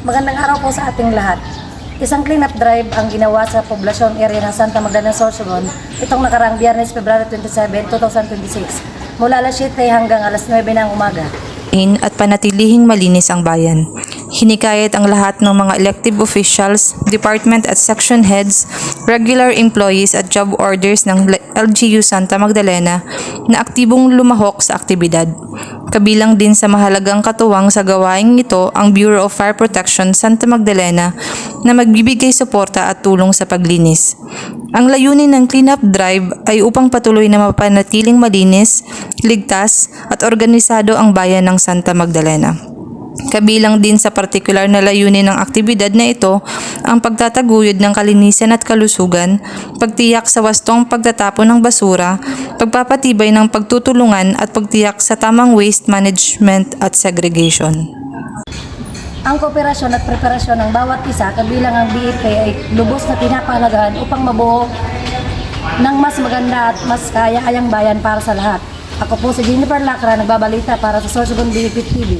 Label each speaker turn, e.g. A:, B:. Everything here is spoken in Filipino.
A: Magandang araw po sa ating lahat. Isang clean-up drive ang ginawa sa poblasyon area ng Santa Magdalena, Sorsogon itong nakaraang Biyernes, February 27, 2026 mula alas 7 hanggang alas 9 ng umaga.
B: At panatilihing malinis ang bayan. Hinikayat ang lahat ng mga elective officials, department at section heads, regular employees at job orders ng LGU Santa Magdalena na aktibong lumahok sa aktibidad. Kabilang din sa mahalagang katuwang sa gawaing ito ang Bureau of Fire Protection Santa Magdalena na magbibigay suporta at tulong sa paglinis. Ang layunin ng cleanup drive ay upang patuloy na mapanatiling malinis, ligtas at organisado ang bayan ng Santa Magdalena. Kabilang din sa partikular na layunin ng aktibidad na ito ang pagtataguyod ng kalinisan at kalusugan, pagtiyak sa wastong pagtatapon ng basura, pagpapatibay ng pagtutulungan at pagtiyak sa tamang waste management at segregation.
A: Ang kooperasyon at preparasyon ng bawat isa kabilang ang BFK ay lubos na pinapahalagaan upang mabuo ng mas maganda at mas kaya-ayang bayan para sa lahat. Ako po si Jennifer Lacra, nagbabalita para sa Sorsogon BFP TV.